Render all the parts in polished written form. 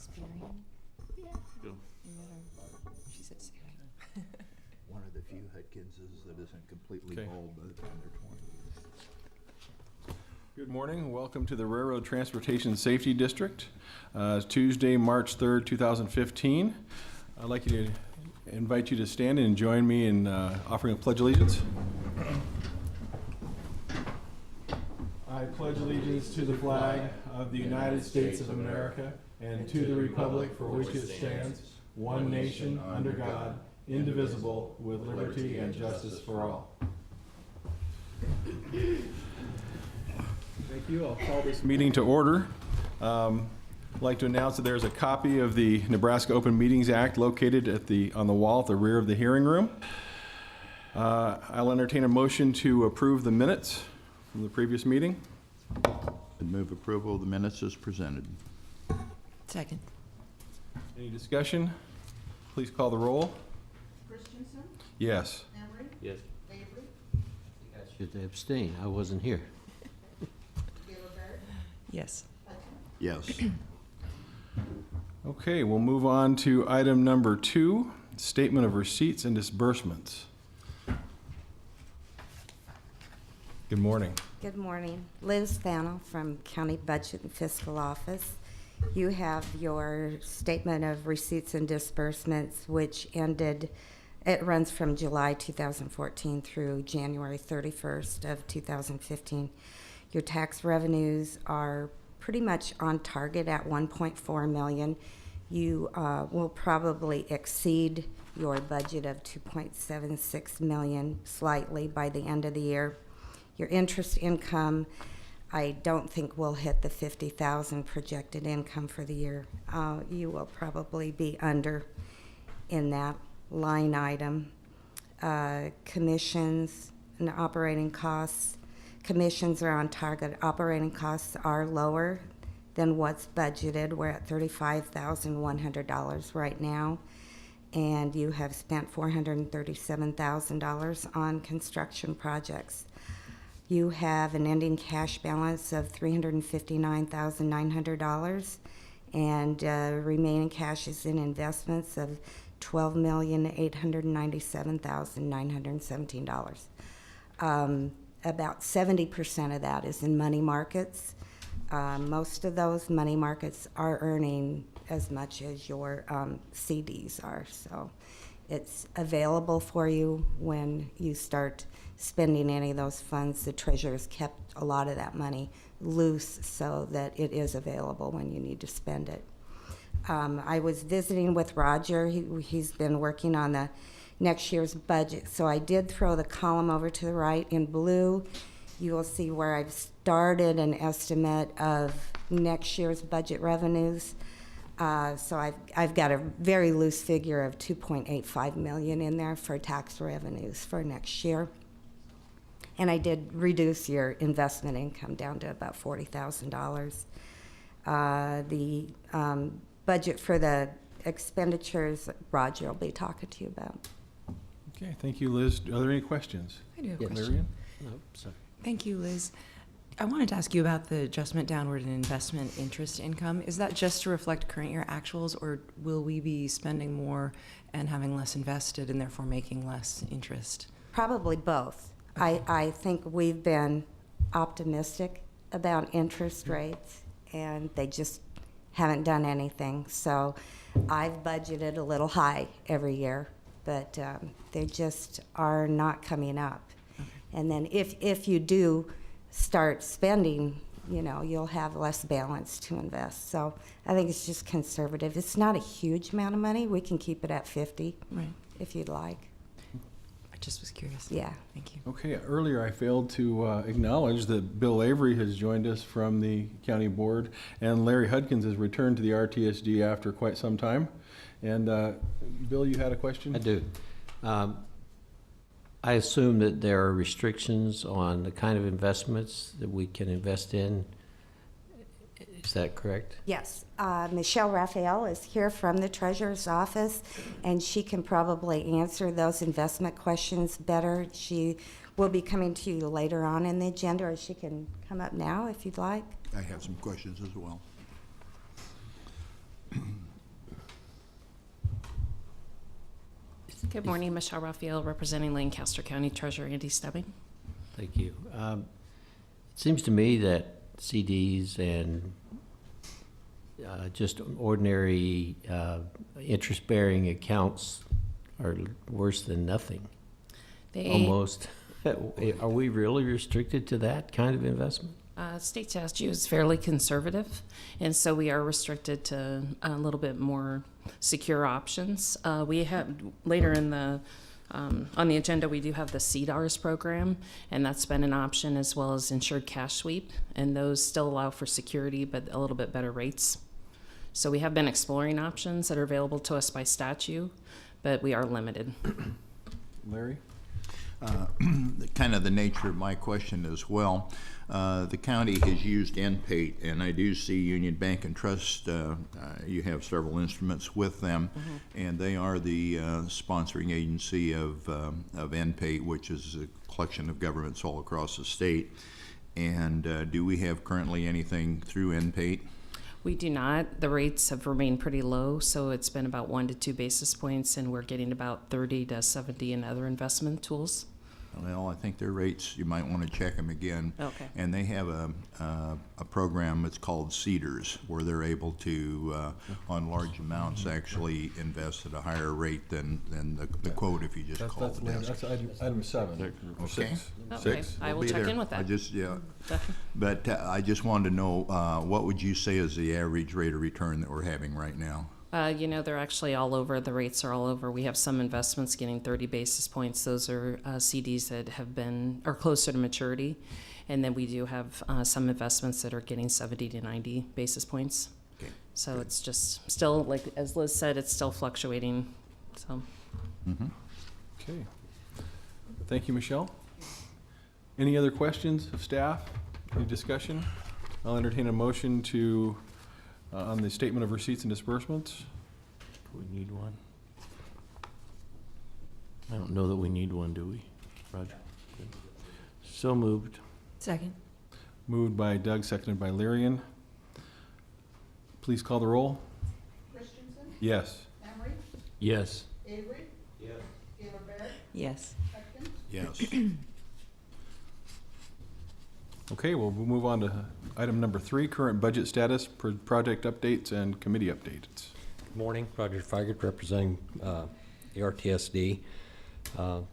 Experian? Yeah. You met her? She said say hi. One of the few Hudkinses that isn't completely Okay. bald by the time they're 20. Good morning. Welcome to the Railroad Transportation Safety District. Tuesday, March 3rd, 2015. I'd like you to invite you to stand and join me in offering a pledge of allegiance. I pledge allegiance to the flag of the United States of America and to the republic for which it stands, one nation, under God, indivisible, with liberty and justice for all. Thank you. I'll call this meeting to order. I'd like to announce that there's a copy of the Nebraska Open Meetings Act located on the wall at the rear of the hearing room. I'll entertain a motion to approve the minutes from the previous meeting. And move approval of the minutes as presented. Second. Any discussion? Please call the roll. Christensen, Yes. Emery, Yes. Avery, I should abstain. I wasn't here. Gilbert, Yes. Hudson. Yes. Okay, we'll move on to item number 2, statement of receipts and disbursements. Good morning. Good morning. Liz Fannell from County Budget and Fiscal Office. You have your statement of receipts and disbursements, which it runs from July 2014 through January 31st of 2015. Your tax revenues are pretty much on target at $1.4 million. You will probably exceed your budget of $2.76 million slightly by the end of the year. Your interest income, I don't think will hit the $50,000 projected income for the year. You will probably be under in that line item. Commissions and operating costs. Commissions are on target. Operating costs are lower than what's budgeted. We're at $35,100 right now. And you have spent $437,000 on construction projects. You have an ending cash balance of $359,900, and remaining cash is in investments of $12,897,917. About 70% of that is in money markets. Most of those money markets are earning as much as your CDs are, so it's available for you when you start spending any of those funds. The treasurer's kept a lot of that money loose so that it is available when you need to spend it. I was visiting with Roger. He's been working on the next year's budget, so I did throw the column over to the right in blue. You will see where I've started an estimate of next year's budget revenues. So I've got a very loose figure of $2.85 million in there for tax revenues for next year. And I did reduce your investment income down to about $40,000. The budget for the expenditures, Roger will be talking to you about. Okay, thank you, Liz. Are there any questions? I do have a Yes. question. Marion? No, sorry. Thank you, Liz. I wanted to ask you about the adjustment downward in investment interest income. Is that just to reflect current year actuals, or will we be spending more and having less invested and therefore making less interest? Probably both. I think we've been optimistic about interest rates, and they just haven't done anything. So I've budgeted a little high every year, but they just are not coming up. Okay. And then if you do start spending, you'll have less balance to invest. So I think it's just conservative. It's not a huge amount of money. We can keep it at 50 Right. if you'd like. I just was curious. Yeah. Thank you. Okay, earlier I failed to acknowledge that Bill Avery has joined us from the county board, and Larry Hudkins has returned to the Rtsd after quite some time. And Bill, you had a question? I do. I assume that there are restrictions on the kind of investments that we can invest in. Is that correct? Yes. Michelle Raphael is here from the treasurer's office, and she can probably answer those investment questions better. She will be coming to you later on in the agenda, or she can come up now if you'd like. I have some questions as well. Good morning, Michelle Raphael, representing Lancaster County Treasurer Andy Stebbing. Thank you. It seems to me that CDs and just ordinary interest-bearing accounts are worse than nothing, almost. Are we really restricted to that kind of investment? State statute is fairly conservative, and so we are restricted to a little bit more secure options. We have later in the on the agenda, we do have the CDARS program, and that's been an option, as well as insured cash sweep, and those still allow for security but a little bit better rates. So we have been exploring options that are available to us by statute, but we are limited. Larry? Kind of the nature of my question as well. The county has used NPATE, and I do see Union Bank and Trust, you have several instruments with them, and they are the sponsoring agency of NPATE, which is a collection of governments all across the state. And do we have currently anything through NPATE? We do not. The rates have remained pretty low, so it's been about 1 to 2 basis points, and we're getting about 30 to 70 in other investment tools. Well, I think their rates, you might want to check them again. Okay. And they have a program that's called CDARS, where they're able to, on large amounts, actually invest at a higher rate than the quote if you just call the desk. That's item 7. Or Okay. 6. Okay, 6. I will We'll be check there. in with that. I just, yeah. But I just wanted to know, what would you say is the average rate of return that we're having right now? They're actually all over. The rates are all over. We have some investments getting 30 basis points. Those are CDs that are closer to maturity. And then we do have some investments that are getting 70 to 90 basis points. Okay. So it's just still, like as Liz said, it's still fluctuating. So. Okay. Thank you, Michelle. Any other questions of staff? Any discussion? I'll entertain a motion to on the statement of receipts and disbursements. Do we need one? I don't know that we need one, do we, Roger? Good. So moved. Second. Moved by Doug, seconded by Lyrian. Please call the roll. Christensen, Yes. Emery, Yes. Avery. Yes. Gaylor Baird, Yes. Hudkins, Yes. Okay, well, we'll move on to item number 3, current budget status, project updates, and committee updates. Good morning, Roger Feigert, representing the Rtsd. About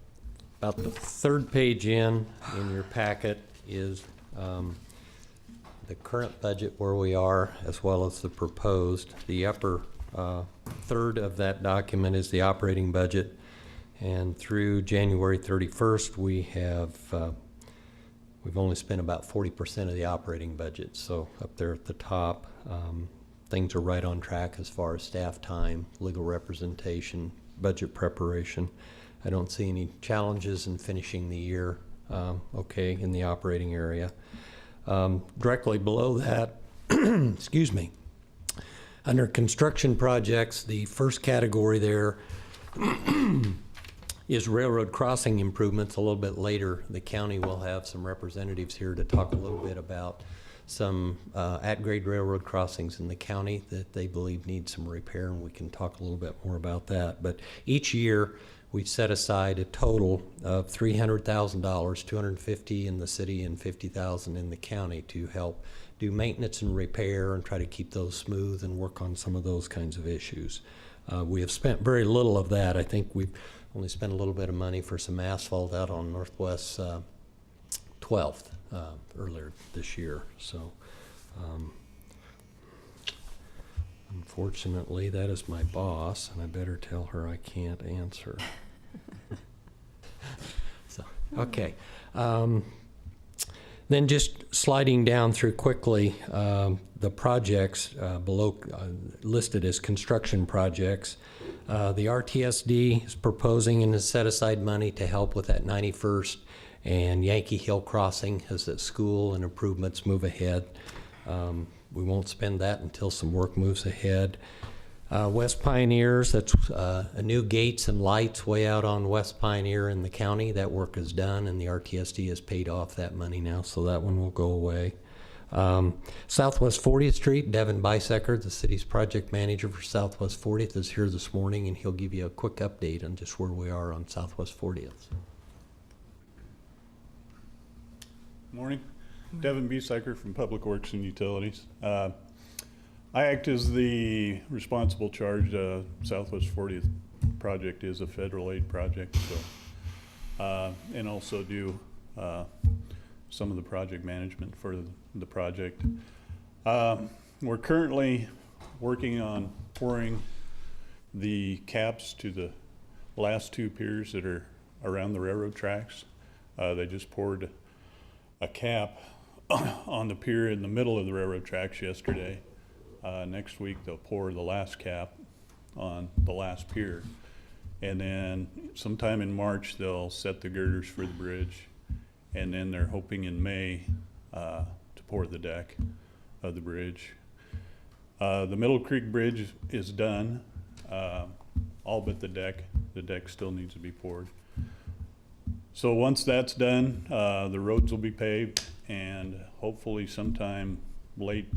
the 3rd page in your packet is the current budget where we are, as well as the proposed. The upper third of that document is the operating budget, and through January 31st, we've only spent about 40% of the operating budget. So up there at the top, things are right on track as far as staff time, legal representation, budget preparation. I don't see any challenges in finishing the year okay in the operating area. Directly below that, excuse me, under construction projects, the first category there is railroad crossing improvements. A little bit later, the county will have some representatives here to talk a little bit about some at-grade railroad crossings in the county that they believe need some repair, and we can talk a little bit more about that. But each year, we set aside a total of $300,000, $250,000 in the city and $50,000 in the county to help do maintenance and repair and try to keep those smooth and work on some of those kinds of issues. We have spent very little of that. I think we've only spent a little bit of money for some asphalt out on Northwest 12th earlier this year. So unfortunately, that is my boss, and I better tell her I can't answer. So, okay. Then just sliding down through quickly, the projects below listed as construction projects. The RTSD is proposing and has set aside money to help with that 91st and Yankee Hill crossing as that school and improvements move ahead. We won't spend that until some work moves ahead. West Pioneers, that's a new gates and lights way out on West Pioneer in the county. That work is done, and the RTSD has paid off that money now, so that one will go away. Southwest 40th Street, Devin Bisecker, the city's project manager for Southwest 40th, is here this morning, and he'll give you a quick update on just where we are on Southwest 40th. Morning. Devin Biesecker from Public Works and Utilities. I act as the responsible charge. Southwest 40th project is a federal aid project, so and also do some of the project management for the project. We're currently working on pouring the caps to the last two piers that are around the railroad tracks. They just poured a cap on the pier in the middle of the railroad tracks yesterday. Next week they'll pour the last cap on the last pier. And then sometime in March they'll set the girders for the bridge. And then they're hoping in May to pour the deck of the bridge. The Middle Creek Bridge is done, all but the deck. The deck still needs to be poured. So once that's done, the roads will be paved, and hopefully sometime late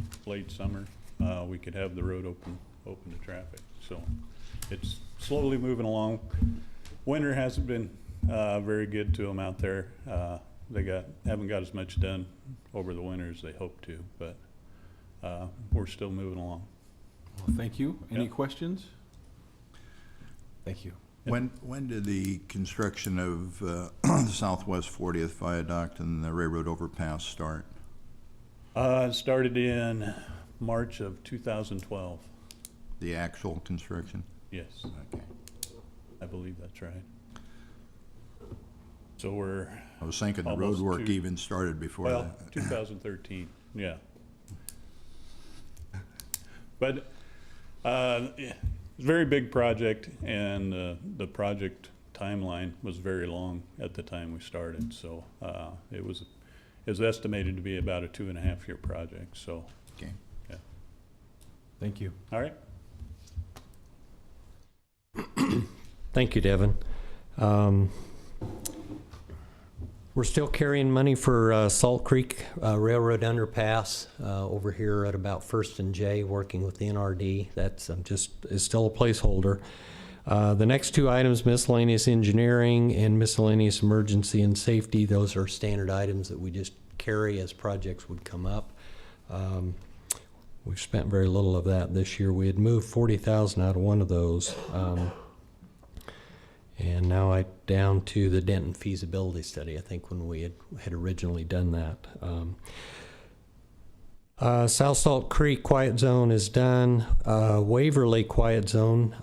summer, we could have the road open to traffic. So it's slowly moving along. Winter hasn't been very good to them out there. They haven't got as much done over the winter as they hoped to, but we're still moving along. Well, thank you. Any Yep. questions? Thank you. When did the construction of the Southwest 40th Viaduct and the railroad overpass start? It started in March of 2012. The actual construction? Yes, Okay. I believe that's right. So we're, I was thinking the road Almost work two- even started before well, that. 2013, yeah. But it's a very big project, and the project timeline was very long at the time we started. So it was estimated to be about a 2.5-year project. So, Okay. yeah. Thank you. All right. Thank you, Devin. We're still carrying money for Salt Creek Railroad Underpass over here at about First and J, working with the NRD. That's is still a placeholder. The next two items, miscellaneous engineering and miscellaneous emergency and safety, those are standard items that we just carry as projects would come up. We've spent very little of that this year. We had moved $40,000 out of one of those. And now down to the Denton feasibility study, I think, when we had originally done that. South Salt Creek Quiet Zone is done. Waverly Quiet Zone,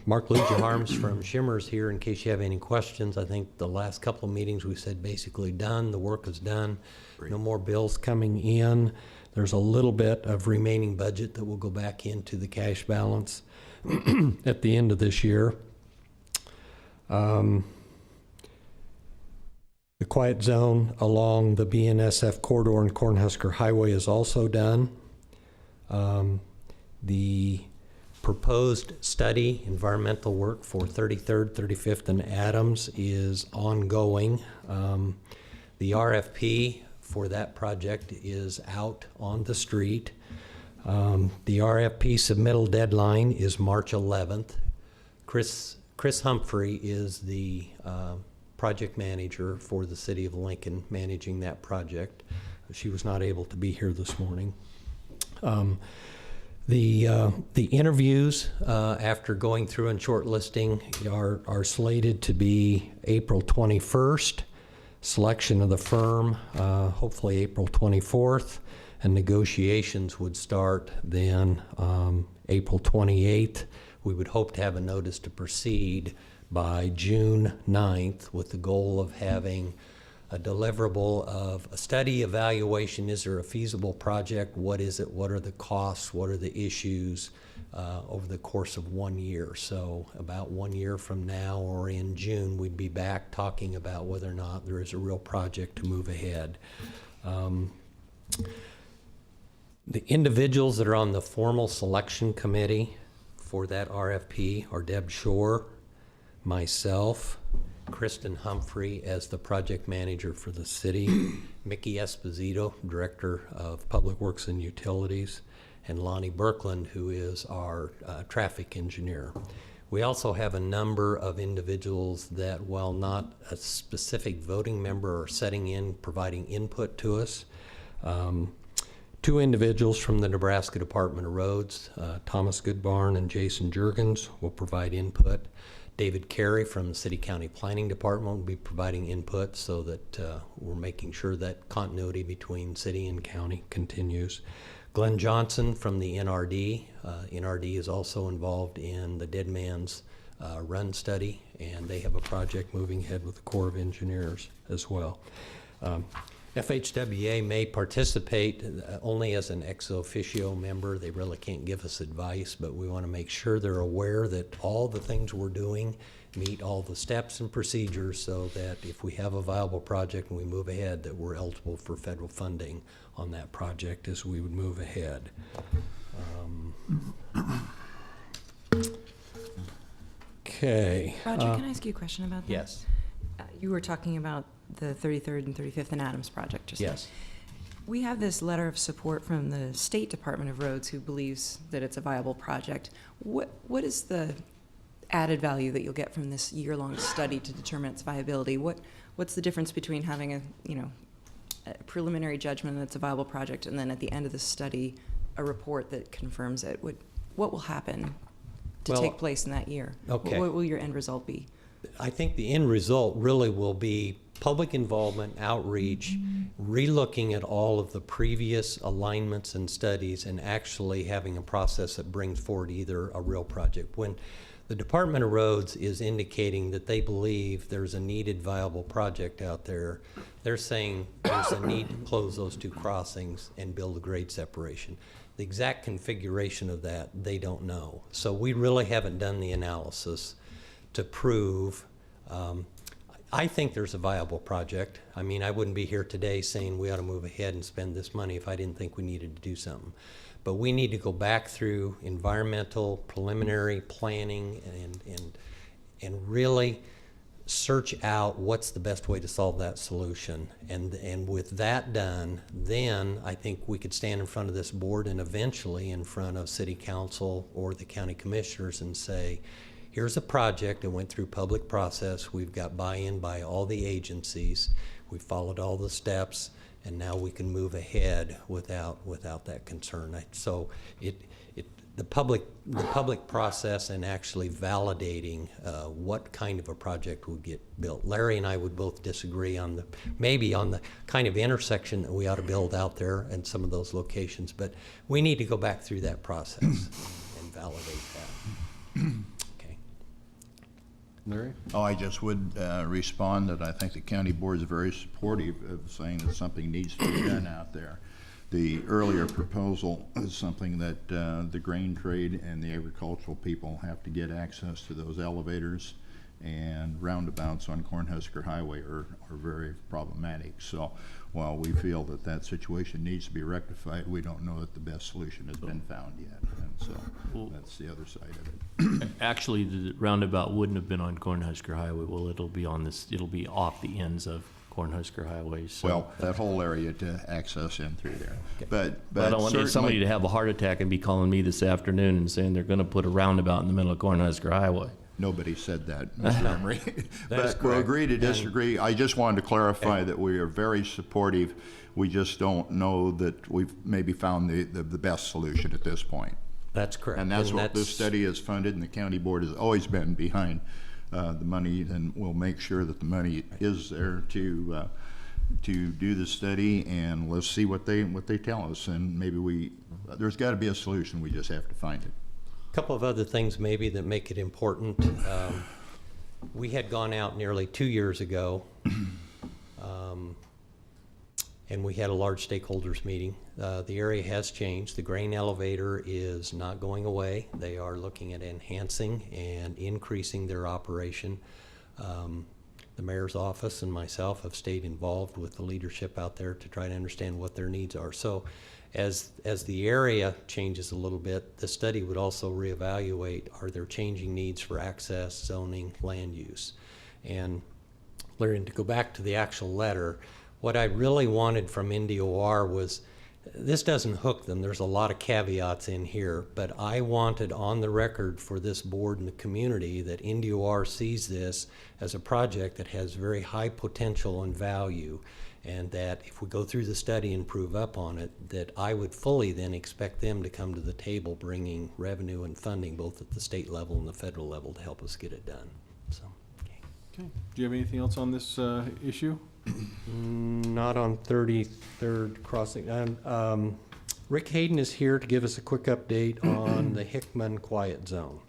Mark Lujaharms from Shimmer's here in case you have any questions. I think the last couple of meetings we said basically done. The work is done. Great. No more bills coming in. There's a little bit of remaining budget that will go back into the cash balance at the end of this year. The quiet zone along the BNSF corridor and Cornhusker Highway is also done. The proposed study, environmental work for 33rd, 35th, and Adams is ongoing. The RFP for that project is out on the street. The RFP submittal deadline is March 11th. Chris Humphrey is the project manager for the city of Lincoln, managing that project. She was not able to be here this morning. The interviews after going through and shortlisting are slated to be April 21st. Selection of the firm, hopefully April 24th, and negotiations would start then April 28th. We would hope to have a notice to proceed by June 9th with the goal of having a deliverable of a study evaluation. Is there a feasible project? What is it? What are the costs? What are the issues over the course of 1 year? So about 1 year from now or in June, we'd be back talking about whether or not there is a real project to move ahead. The individuals that are on the formal selection committee for that RFP are Deb Shore, myself, Kristen Humphrey as the project manager for the city, Mickey Esposito, Director of Public Works and Utilities, and Lonnie Berkland, who is our traffic engineer. We also have a number of individuals that, while not a specific voting member, are setting in, providing input to us. Two individuals from the Nebraska Department of Roads, Thomas Goodbarn and Jason Jurgens, will provide input. David Carey from the City County Planning Department will be providing input so that we're making sure that continuity between city and county continues. Glenn Johnson from the NRD. NRD is also involved in the Dead Man's Run study, and they have a project moving ahead with the Corps of Engineers as well. FHWA may participate only as an ex officio member. They really can't give us advice, but we want to make sure they're aware that all the things we're doing meet all the steps and procedures so that if we have a viable project and we move ahead, that we're eligible for federal funding on that project as we would move ahead. Okay. Roger, can I ask you a question about that? Yes. You were talking about the 33rd and 35th and Adams project just now. Yes. We have this letter of support from the State Department of Roads who believes that it's a viable project. What is the added value that you'll get from this year-long study to determine its viability? What's the difference between having a preliminary judgment that it's a viable project and then at the end of the study a report that confirms it? What will happen to take place in that year? Okay. What will your end result be? I think the end result really will be public involvement, outreach, relooking at all of the previous alignments and studies and actually having a process that brings forward either a real project. When the Department of Roads is indicating that they believe there's a needed viable project out there, they're saying there's a need to close those two crossings and build a grade separation. The exact configuration of that, they don't know. So we really haven't done the analysis to prove. I think there's a viable project. I mean, I wouldn't be here today saying we ought to move ahead and spend this money if I didn't think we needed to do something. But we need to go back through environmental preliminary planning and really search out what's the best way to solve that solution. And with that done, then I think we could stand in front of this board and eventually in front of city council or the county commissioners and say, here's a project that went through public process. We've got buy-in by all the agencies. We've followed all the steps, and now we can move ahead without that concern. So the public process and actually validating what kind of a project would get built. Larry and I would both disagree on maybe on the kind of intersection that we ought to build out there and some of those locations, but we need to go back through that process and validate that. Larry? Oh, I just would respond that I think the county board is very supportive of saying that something needs to be done out there. The earlier proposal is something that the grain trade and the agricultural people have to get access to those elevators, and roundabouts on Cornhusker Highway are very problematic. So while we feel that that situation needs to be rectified, we don't know that the best solution has been found yet. And so that's the other side of it. Actually, the roundabout wouldn't have been on Cornhusker Highway. Well, it'll be off the ends of Cornhusker Highway. So. Well, that whole area to access in through there. But I don't want certainly, somebody to have a heart attack and be calling me this afternoon and saying they're going to put a roundabout in the middle of Cornhusker Highway. Nobody said that, Mr. Emery. But we'll correct. agree to disagree. I just wanted to clarify that we are very supportive. We just don't know that we've maybe found the best solution at this point. That's correct. And that's what this study is funded, and the county board has always been behind the money, and we'll make sure that the money is there to do the study, and let's see what they tell us. And maybe there's got to be a solution. We just have to find it. A couple of other things maybe that make it important. We had gone out nearly 2 years ago, and we had a large stakeholders meeting. The area has changed. The grain elevator is not going away. They are looking at enhancing and increasing their operation. The mayor's office and myself have stayed involved with the leadership out there to try to understand what their needs are. So as the area changes a little bit, the study would also reevaluate, are there changing needs for access, zoning, land use? And Larry, to go back to the actual letter, what I really wanted from NDOR was, this doesn't hook them, there's a lot of caveats in here, but I wanted on the record for this board and the community that NDOR sees this as a project that has very high potential and value, and that if we go through the study and prove up on it, that I would fully then expect them to come to the table bringing revenue and funding both at the state level and the federal level to help us get it done. So, okay. Okay. Do you have anything else on this issue? Not on 33rd Crossing. Rick Hayden is here to give us a quick update on the Hickman Quiet Zone.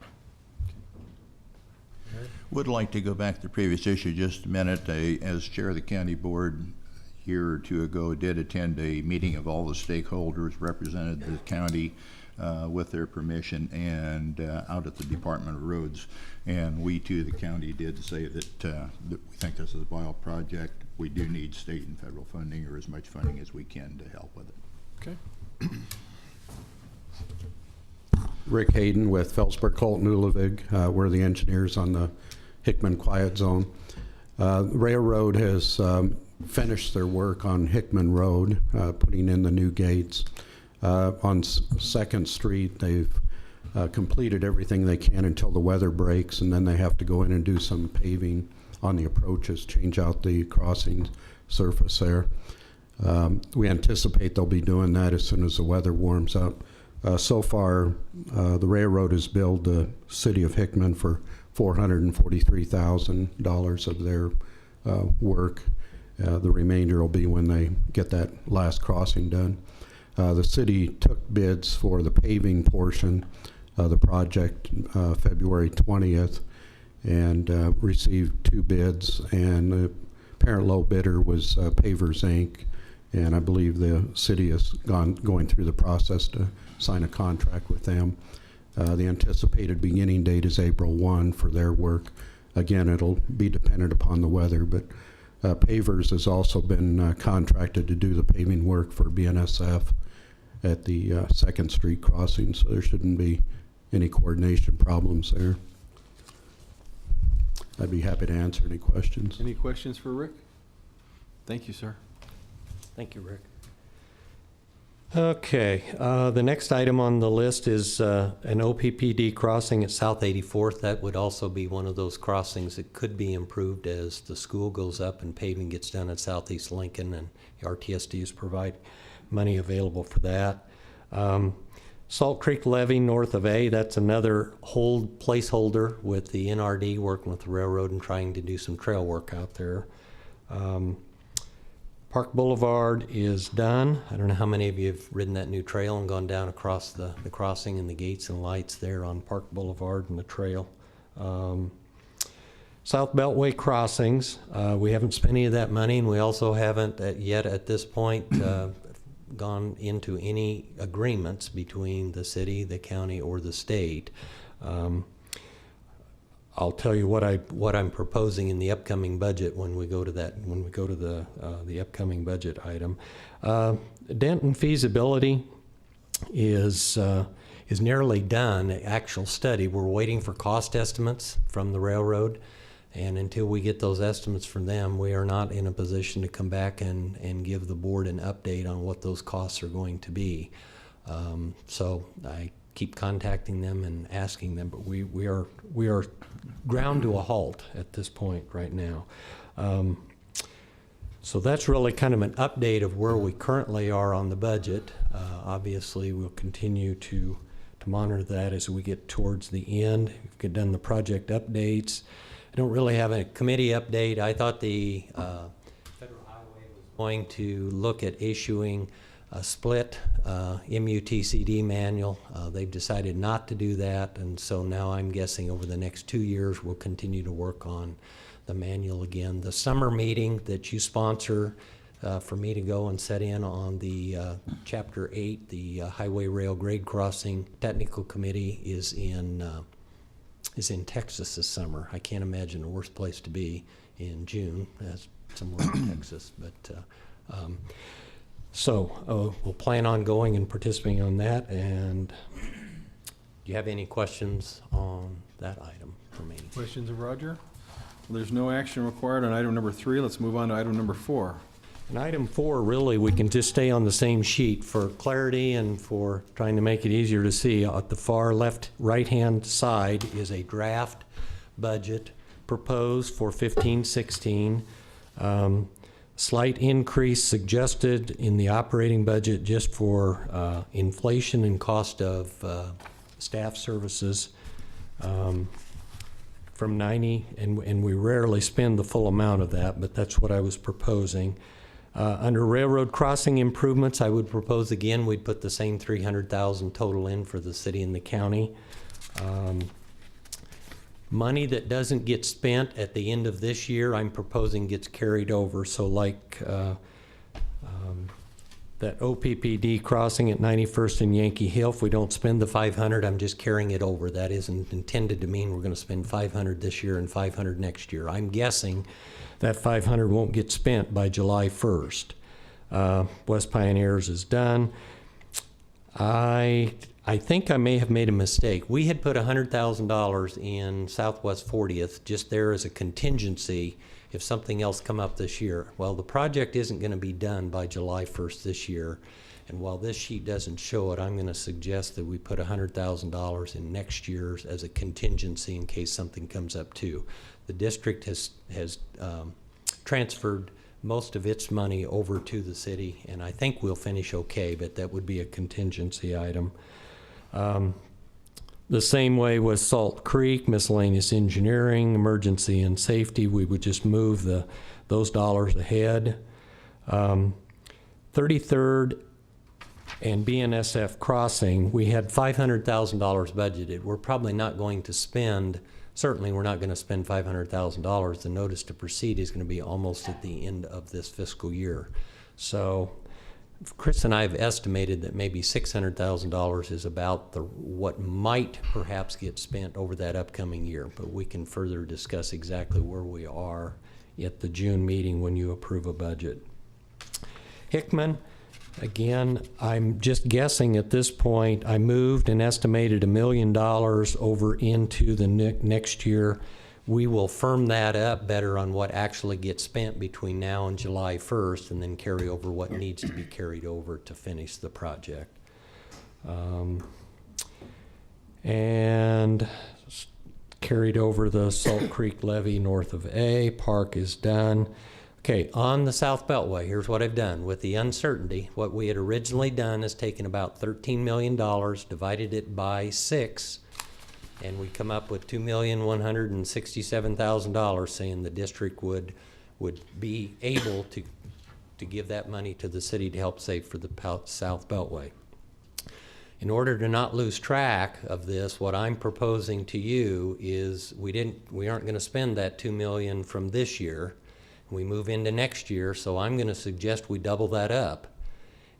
Would like to go back to the previous issue just a minute. As chair of the county board, a year or two ago, did attend a meeting of all the stakeholders, represented the county with their permission, and out at the Department of Roads. And we too, the county, did say that, that we think this is a viable project. We do need state and federal funding, or as much funding as we can, to help with it. Okay. Rick Hayden with Felsberg, Colton, Ulevig. We're the engineers on the Hickman Quiet Zone. Railroad has finished their work on Hickman Road, putting in the new gates. On 2nd Street, they've completed everything they can until the weather breaks, and then they have to go in and do some paving on the approaches, change out the crossing surface there. We anticipate they'll be doing that as soon as the weather warms up. So far, the railroad has billed the city of Hickman for $443,000 of their work. The remainder will be when they get that last crossing done. The city took bids for the paving portion of the project February 20th and received 2 bids, and the apparent low bidder was Pavers Inc., and I believe the city is going through the process to sign a contract with them. The anticipated beginning date is April 1 for their work. Again, it'll be dependent upon the weather, but Pavers has also been contracted to do the paving work for BNSF at the 2nd Street crossing, so there shouldn't be any coordination problems there. I'd be happy to answer any questions. Any questions for Rick? Thank you, sir. Thank you, Rick. Okay, the next item on the list is an OPPD crossing at South 84th. That would also be one of those crossings that could be improved as the school goes up and paving gets done at Southeast Lincoln, and Rtsd is provide money available for that. Salt Creek Levee north of A, that's another placeholder with the NRD working with the railroad and trying to do some trail work out there. Park Boulevard is done. I don't know how many of you have ridden that new trail and gone down across the crossing and the gates and lights there on Park Boulevard and the trail. South Beltway crossings, we haven't spent any of that money, and we also haven't yet at this point gone into any agreements between the city, the county, or the state. I'll tell you what I'm proposing in the upcoming budget when we go to that, when we go to the upcoming budget item. Denton feasibility is nearly done. The actual study, we're waiting for cost estimates from the railroad, and until we get those estimates from them, we are not in a position to come back and give the board an update on what those costs are going to be. So I keep contacting them and asking them, but we are ground to a halt at this point right now. So that's really kind of an update of where we currently are on the budget. Obviously, we'll continue to monitor that as we get towards the end. We've got done the project updates. I don't really have a committee update. I thought the Federal Highway was going to look at issuing a split MUTCD manual. They've decided not to do that, and so now I'm guessing over the next 2 years we'll continue to work on the manual again. The summer meeting that you sponsor for me to go and set in on the Chapter 8, the Highway Rail Grade Crossing Technical Committee is in Texas this summer. I can't imagine a worse place to be in June. That's somewhere in Texas, but so we'll plan on going and participating on that. And do you have any questions on that item for me? Questions of Roger? There's no action required on item number 3. Let's move on to item number 4. And item 4, really, we can just stay on the same sheet for clarity and for trying to make it easier to see. At the far left, right-hand side is a draft budget proposed for 15-16. Slight increase suggested in the operating budget just for inflation and cost of staff services. From 90, and we rarely spend the full amount of that, but that's what I was proposing. Under railroad crossing improvements, I would propose again, we'd put the same 300,000 total in for the city and the county. Money that doesn't get spent at the end of this year, I'm proposing gets carried over. So like that OPPD crossing at 91st and Yankee Hill, if we don't spend the 500, I'm just carrying it over. That isn't intended to mean we're going to spend 500 this year and 500 next year. I'm guessing that 500 won't get spent by July 1st. West Pioneers is done. I think I may have made a mistake. We had put $100,000 in Southwest 40th just there as a contingency if something else come up this year. Well, the project isn't going to be done by July 1st this year. And while this sheet doesn't show it, I'm going to suggest that we put $100,000 in next year's as a contingency in case something comes up too. The district has transferred most of its money over to the city, and I think we'll finish okay, but that would be a contingency item. The same way with Salt Creek, miscellaneous engineering, emergency and safety, we would just move those dollars ahead. 33rd and BNSF crossing, we had $500,000 budgeted. We're probably not going to spend, certainly we're not going to spend $500,000. The notice to proceed is going to be almost at the end of this fiscal year. So Chris and I have estimated that maybe $600,000 is about what might perhaps get spent over that upcoming year, but we can further discuss exactly where we are at the June meeting when you approve a budget. Hickman, again, I'm just guessing at this point. I moved an estimated $1 million over into the next year. We will firm that up better on what actually gets spent between now and July 1st and then carry over what needs to be carried over to finish the project. And carried over the Salt Creek levee north of A. Park is done. Okay, on the South Beltway, here's what I've done. With the uncertainty, what we had originally done is taken about $13 million, divided it by 6, and we come up with $2,167,000, saying the district would be able to give that money to the city to help save for the South Beltway. In order to not lose track of this, what I'm proposing to you is we aren't going to spend that $2 million from this year. We move into next year, so I'm going to suggest we double that up.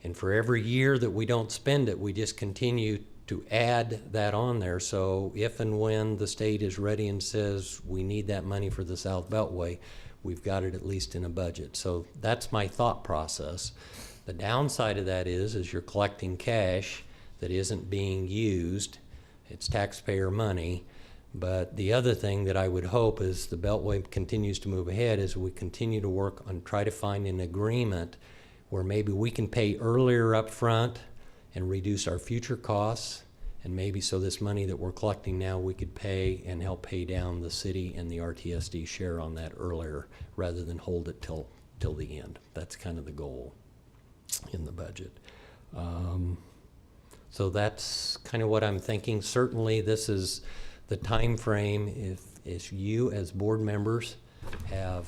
And for every year that we don't spend it, we just continue to add that on there. So if and when the state is ready and says we need that money for the South Beltway, we've got it at least in a budget. So that's my thought process. The downside of that is you're collecting cash that isn't being used. It's taxpayer money. But the other thing that I would hope is the Beltway continues to move ahead is we continue to work on try to find an agreement where maybe we can pay earlier up front and reduce our future costs, and maybe so this money that we're collecting now we could pay and help pay down the city and the Rtsd share on that earlier rather than hold it till the end. That's kind of the goal in the budget. So that's kind of what I'm thinking. Certainly this is the time frame. If you as board members have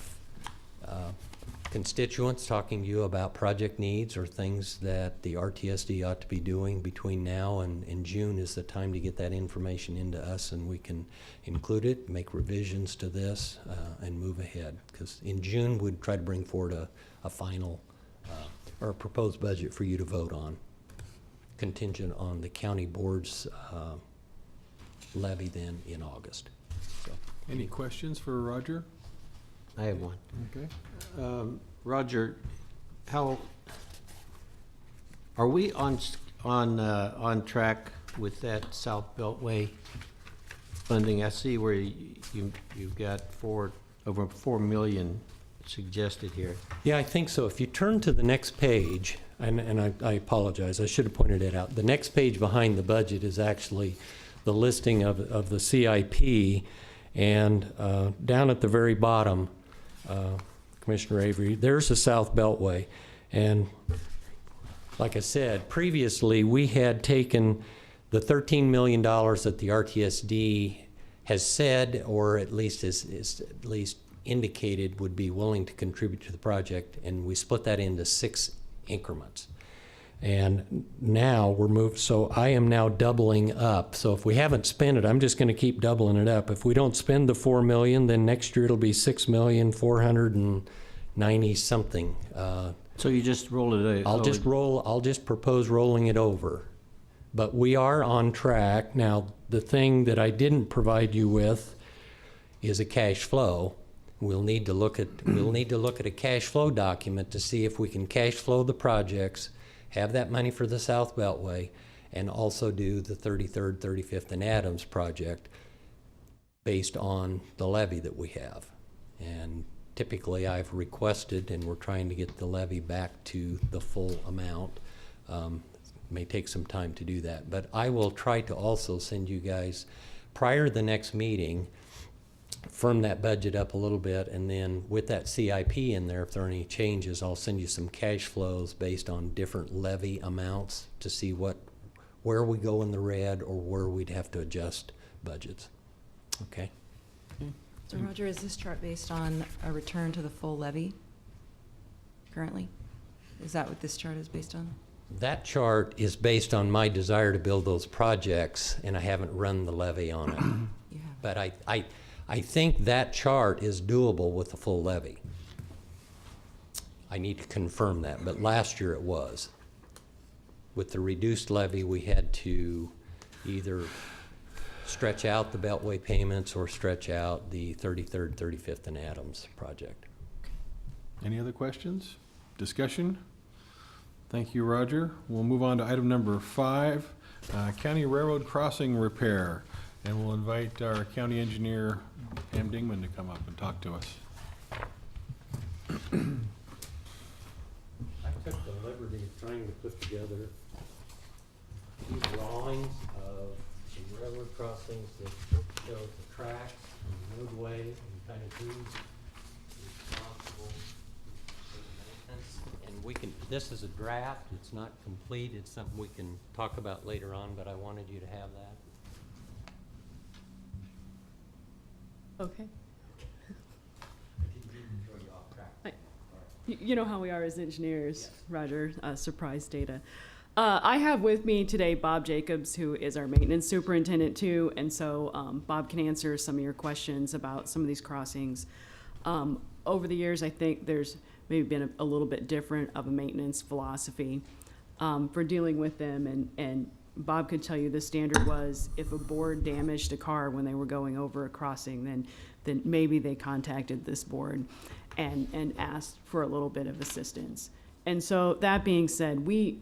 constituents talking to you about project needs or things that the Rtsd ought to be doing between now and June is the time to get that information into us, and we can include it, make revisions to this, and move ahead. Because in June we'd try to bring forward a final or a proposed budget for you to vote on, contingent on the county board's levy then in August. So. Any questions for Roger? I have one. Okay. Roger, how are we on track with that South Beltway funding? I see where you've got over 4 million suggested here. Yeah, I think so. If you turn to the next page, and I apologize, I should have pointed it out. The next page behind the budget is actually the listing of the CIP, and down at the very bottom, Commissioner Avery, there's the South Beltway. And like I said, previously we had taken the $13 million that the Rtsd has said, or at least is at least indicated would be willing to contribute to the project, and we split that into 6 increments. And now we're moved, so I am now doubling up. So if we haven't spent it, I'm just going to keep doubling it up. If we don't spend the 4 million, then next year it'll be 6,490 something. So you just roll it. I'll just propose rolling it over. But we are on track. Now, the thing that I didn't provide you with is a cash flow. We'll need to look at a cash flow document to see if we can cash flow the projects, have that money for the South Beltway, and also do the 33rd, 35th, and Adams project based on the levy that we have. And typically I've requested, and we're trying to get the levy back to the full amount. May take some time to do that, but I will try to also send you guys, prior to the next meeting, firm that budget up a little bit, and then with that CIP in there, if there are any changes, I'll send you some cash flows based on different levy amounts to see where we go in the red or where we'd have to adjust budgets. Okay? So Roger, is this chart based on a return to the full levy currently? Is that what this chart is based on? That chart is based on my desire to build those projects, and I haven't run the levy on it. You have. But I think that chart is doable with the full levy. I need to confirm that, but last year it was. With the reduced levy, we had to either stretch out the Beltway payments or stretch out the 33rd, 35th, and Adams project. Any other questions? Discussion? Thank you, Roger. We'll move on to item number 5, county railroad crossing repair. And we'll invite our county engineer, Pam Dingman, to come up and talk to us. I took the liberty of trying to put together these drawings of some railroad crossings that show the tracks and the roadway and kind of who's responsible for the maintenance. And this is a draft, it's not complete, it's something we can talk about later on, but I wanted you to have that. Okay. You know how we are as engineers, yes. Roger, surprise data. I have with me today Bob Jacobs, who is our maintenance superintendent too, and so Bob can answer some of your questions about some of these crossings. Over the years, I think there's maybe been a little bit different of a maintenance philosophy for dealing with them, and Bob could tell you the standard was if a board damaged a car when they were going over a crossing, then maybe they contacted this board and asked for a little bit of assistance. And so that being said, we,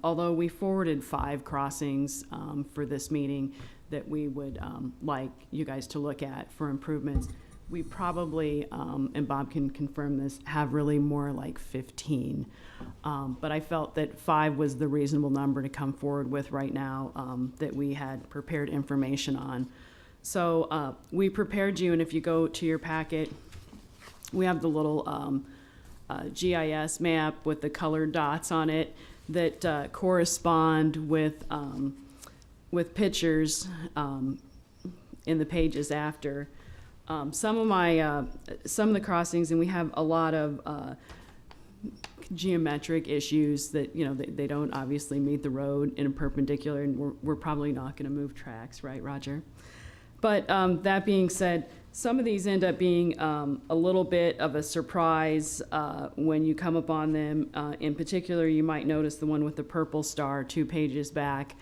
although we forwarded 5 crossings for this meeting that we would like you guys to look at for improvements, we probably, and Bob can confirm this, have really more like 15. But I felt that 5 was the reasonable number to come forward with right now that we had prepared information on. So we prepared you, and if you go to your packet, we have the little GIS map with the colored dots on it that correspond with pictures in the pages after. Some of the crossings, and we have a lot of geometric issues that, you know, they don't obviously meet the road in a perpendicular, and we're probably not going to move tracks, right, Roger? But that being said, some of these end up being a little bit of a surprise when you come upon them. In particular, you might notice the one with the purple star 2 pages back.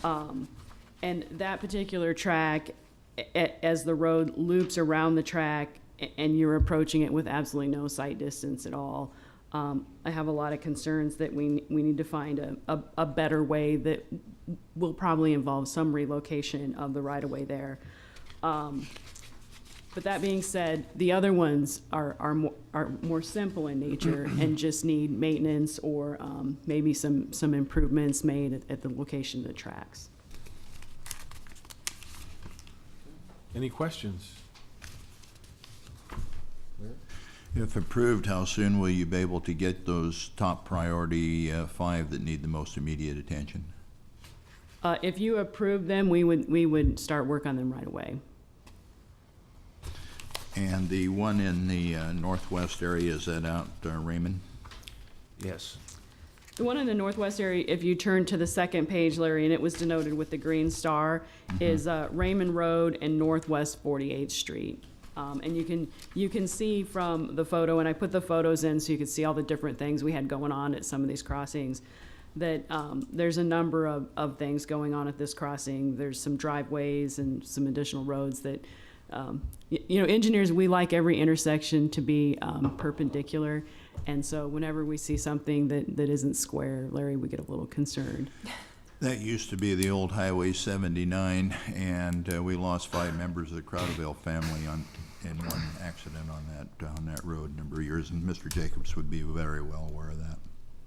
And that particular track, as the road loops around the track and you're approaching it with absolutely no sight distance at all, I have a lot of concerns that we need to find a better way that will probably involve some relocation of the right-of-way there. But that being said, the other ones are more simple in nature and just need maintenance or maybe some improvements made at the location of the tracks. Any questions? If approved, how soon will you be able to get those top priority 5 that need the most immediate attention? If you approve them, we would start work on them right away. And the one in the northwest area, is that out Raymond? Yes. The one in the northwest area, if you turn to the second page, Larry, and it was denoted with the green star, is Raymond Road and Northwest 48th Street. And you can see from the photo, and I put the photos in so you could see all the different things we had going on at some of these crossings, that there's a number of things going on at this crossing. There's some driveways and some additional roads that, engineers, we like every intersection to be perpendicular. And so whenever we see something that isn't square, Larry, we get a little concerned. That used to be the old Highway 79, and we lost 5 members of the Crowderville family in one accident on that road a number of years, and Mr. Jacobs would be very well aware of that.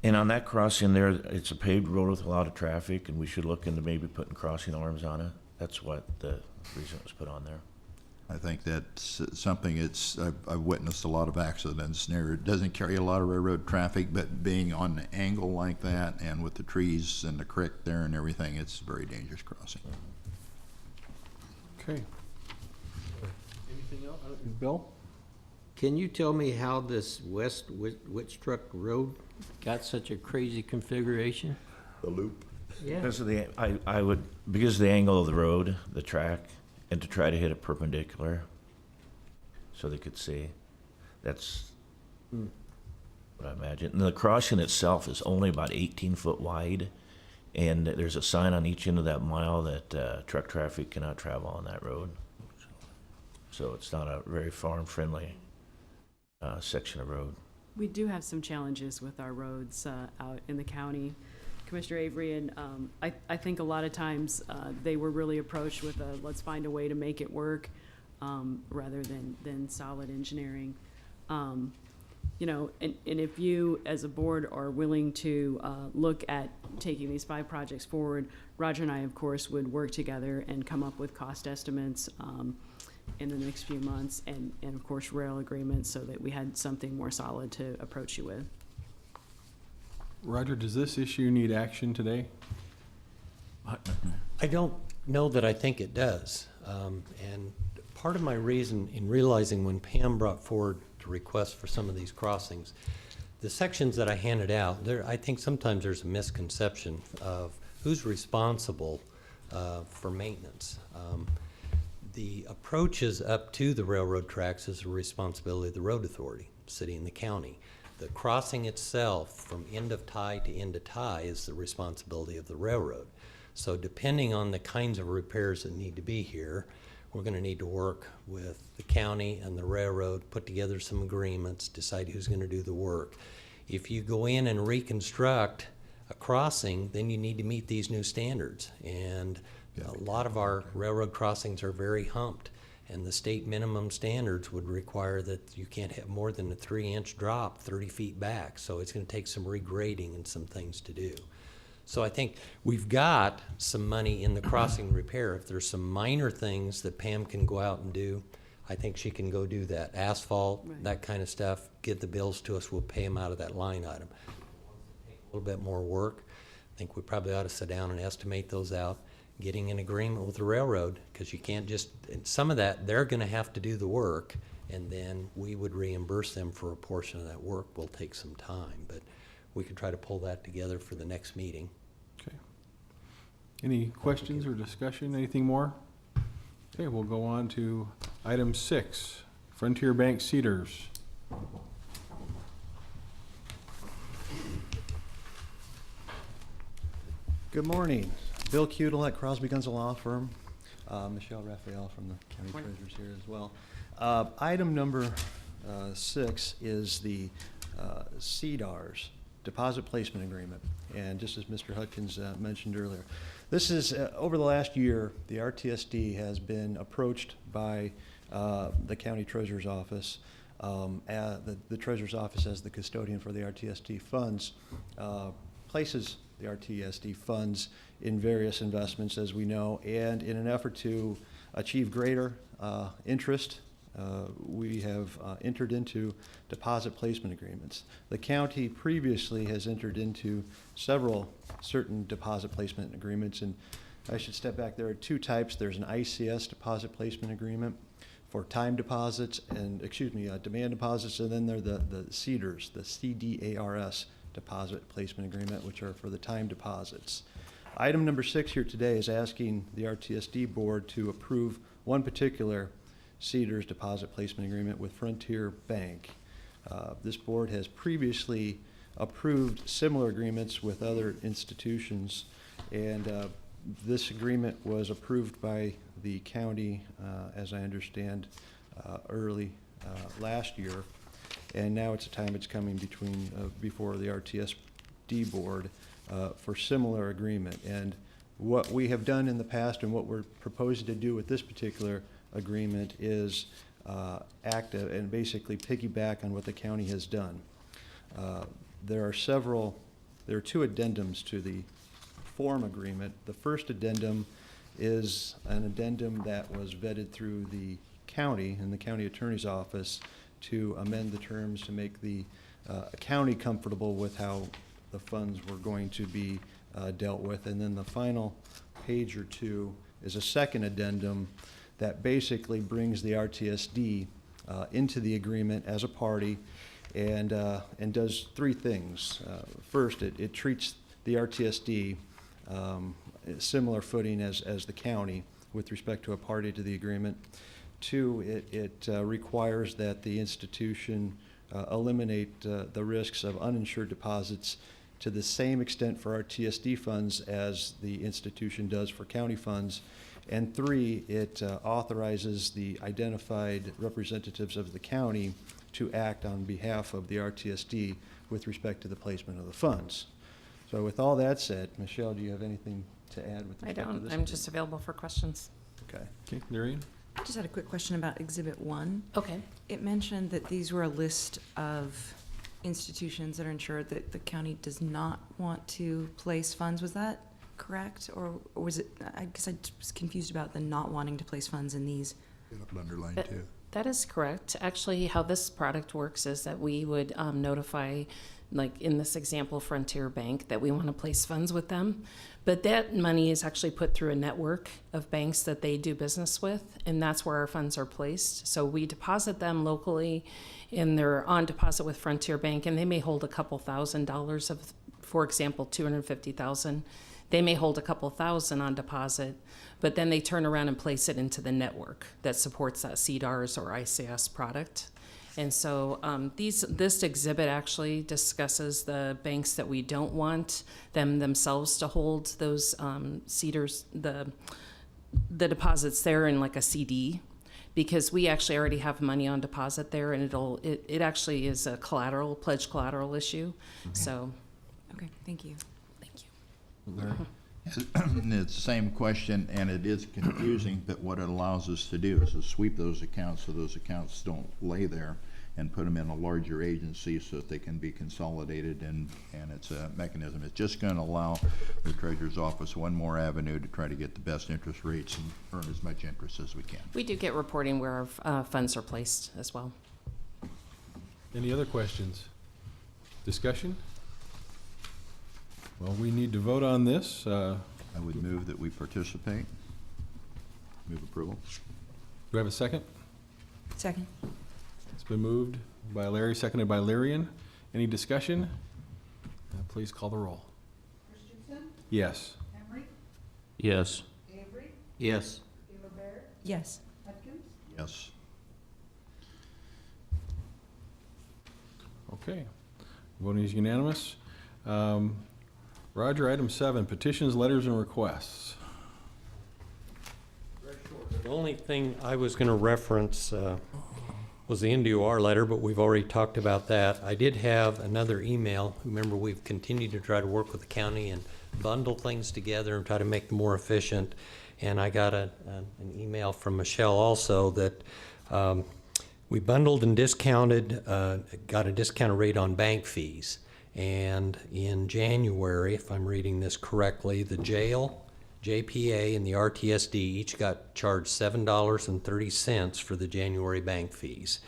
And on that crossing there, it's a paved road with a lot of traffic, and we should look into maybe putting crossing arms on it. That's what the reason it was put on there. I think that's something I've witnessed a lot of accidents there. It doesn't carry a lot of railroad traffic, but being on an angle like that and with the trees and the creek there and everything, it's a very dangerous crossing. Okay. Anything else? Bill? Can you tell me how this West Witstruck Road got such a crazy configuration? The loop. Yeah. Because of because of the angle of the road, the track, and to try to hit it perpendicular so they could see. That's what I imagine. And the crossing itself is only about 18 foot wide, and there's a sign on each end of that mile that truck traffic cannot travel on that road. So it's not a very farm-friendly section of road. We do have some challenges with our roads out in the county, Commissioner Avery, and I think a lot of times they were really approached with let's find a way to make it work rather than solid engineering. And if you as a board are willing to look at taking these 5 projects forward, Roger and I, of course, would work together and come up with cost estimates in the next few months and of course rail agreements so that we had something more solid to approach you with. Roger, does this issue need action today? I don't know that I think it does. And part of my reason in realizing when Pam brought forward the request for some of these crossings, the sections that I handed out, I think sometimes there's a misconception of who's responsible for maintenance. The approaches up to the railroad tracks is the responsibility of the road authority, the city and the county. The crossing itself from end of tie to end of tie is the responsibility of the railroad. So depending on the kinds of repairs that need to be here, we're going to need to work with the county and the railroad, put together some agreements, decide who's going to do the work. If you go in and reconstruct a crossing, then you need to meet these new standards. And a lot of our railroad crossings are very humped, and the state minimum standards would require that you can't have more than a 3-inch drop 30 feet back. So it's going to take some regrading and some things to do. So I think we've got some money in the crossing repair. If there's some minor things that Pam can go out and do, I think she can go do that. Asphalt, right, that kind of stuff, get the bills to us, we'll pay them out of that line item. A little bit more work, I think we probably ought to sit down and estimate those out, getting an agreement with the railroad, because you can't just, some of that, they're going to have to do the work, and then we would reimburse them for a portion of that work. Will take some time, but we could try to pull that together for the next meeting. Okay. Any questions or discussion? Anything more? Okay, we'll go on to item 6, Frontier Bank Cedars. Good morning. Bill Cudel at Crosby Guns Law Firm. Michelle Raphael from the County Treasurer's here as well. Item number 6 is the CDARS, Deposit Placement Agreement. And just as Mr. Hudkins mentioned earlier, This is, over the last year, the RTSD has been approached by the county treasurer's office. The treasurer's office, as the custodian for the RTSD funds, places the RTSD funds in various investments, as we know, and in an effort to achieve greater interest, we have entered into deposit placement agreements. The county previously has entered into several certain deposit placement agreements, and I should step back. There are two types. There's an ICS deposit placement agreement for time deposits and, demand deposits, and then there are the CDARS, the CDARS deposit placement agreement, which are for the time deposits. Item number 6 here today is asking the RTSD board to approve one particular CDARS deposit placement agreement with Frontier Bank. This board has previously approved similar agreements with other institutions, and this agreement was approved by the county, as I understand, early last year, and now it's coming before the RTSD board for similar agreement. And what we have done in the past and what we're proposing to do with this particular agreement is active and basically piggyback on what the county has done. There are two addendums to the form agreement. The first addendum is an addendum that was vetted through the county and the county attorney's office to amend the terms to make the county comfortable with how the funds were going to be dealt with. And then the final page or two is a second addendum that basically brings the RTSD into the agreement as a party and does three things. First, it treats the RTSD similar footing as the county with respect to a party to the agreement. Two, it requires that the institution eliminate the risks of uninsured deposits to the same extent for RTSD funds as the institution does for county funds. And three, it authorizes the identified representatives of the county to act on behalf of the RTSD with respect to the placement of the funds. So with all that said, Michelle, do you have anything to add with respect to this? I don't. I'm just available for questions. Okay. Okay, Darian? I just had a quick question about Exhibit 1. Okay. It mentioned that these were a list of institutions that are insured that the county does not want to place funds. Was that correct? Or was it, I guess I was confused about the not wanting to place funds in these. Underlined That- too. That is correct. Actually, how this product works is that we would notify, like in this example, Frontier Bank, that we want to place funds with them. But that money is actually put through a network of banks that they do business with, and that's where our funds are placed. So we deposit them locally, and they're on deposit with Frontier Bank, and they may hold a couple $1,000s of, for example, $250,000. They may hold a couple thousand on deposit, but then they turn around and place it into the network that supports that CDARS or ICS product. And so this exhibit actually discusses the banks that we don't want them themselves to hold those CDARS, the deposits there in like a CD, because we actually already have money on deposit there, and it actually is a pledge collateral issue. Okay. So. Okay, thank you. It's the same question, and it is confusing, but what it allows us to do is to sweep those accounts so those accounts don't lay there and put them in a larger agency so that they can be consolidated, and it's a mechanism. It's just going to allow the Treasurer's Office one more avenue to try to get the best interest rates and earn as much interest as we can. We do get reporting where our funds are placed as well. Any other questions? Discussion? Well, we need to vote on this. I would move that we participate. Move approval. Do we have a second? Second. It's been moved by Larry, seconded by Lyrian. Any discussion? Please call the roll. Christensen, Yes. Emery, Yes. Avery, Yes. Gilbert, Yes. Hudkins, Yes. Okay. Voting is unanimous. Roger, item 7, petitions, letters, and requests. The only thing I was going to reference was the NDOR letter, but we've already talked about that. I did have another email. Remember, we've continued to try to work with the county and bundle things together and try to make them more efficient. And I got an email from Michelle also that we bundled and discounted, got a discounted rate on bank fees. And in January, if I'm reading this correctly, the jail, JPA, and the RTSD each got charged $7.30 for the January bank fees.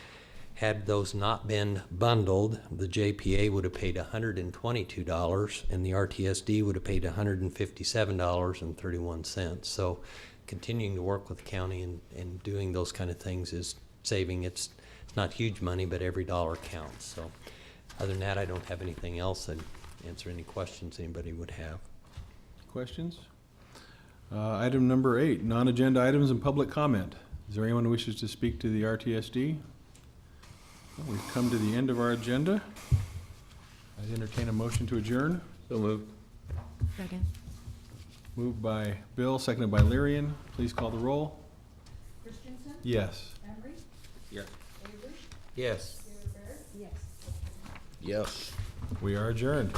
Had those not been bundled, the JPA would have paid $122 and the RTSD would have paid $157.31. So continuing to work with the county and doing those kind of things is saving. It's not huge money, but every dollar counts. So other than that, I don't have anything else. I'd answer any questions anybody would have. Questions? Item number 8, non-agenda items and public comment. Is there anyone who wishes to speak to the RTSD? We've come to the end of our agenda. I entertain a motion to adjourn. So moved. Second. Moved by Bill, seconded by Lyrian. Please call the roll. Christensen, Yes. Emery, Yes. Avery, Yes. Bear, Yes. Yes. We are adjourned.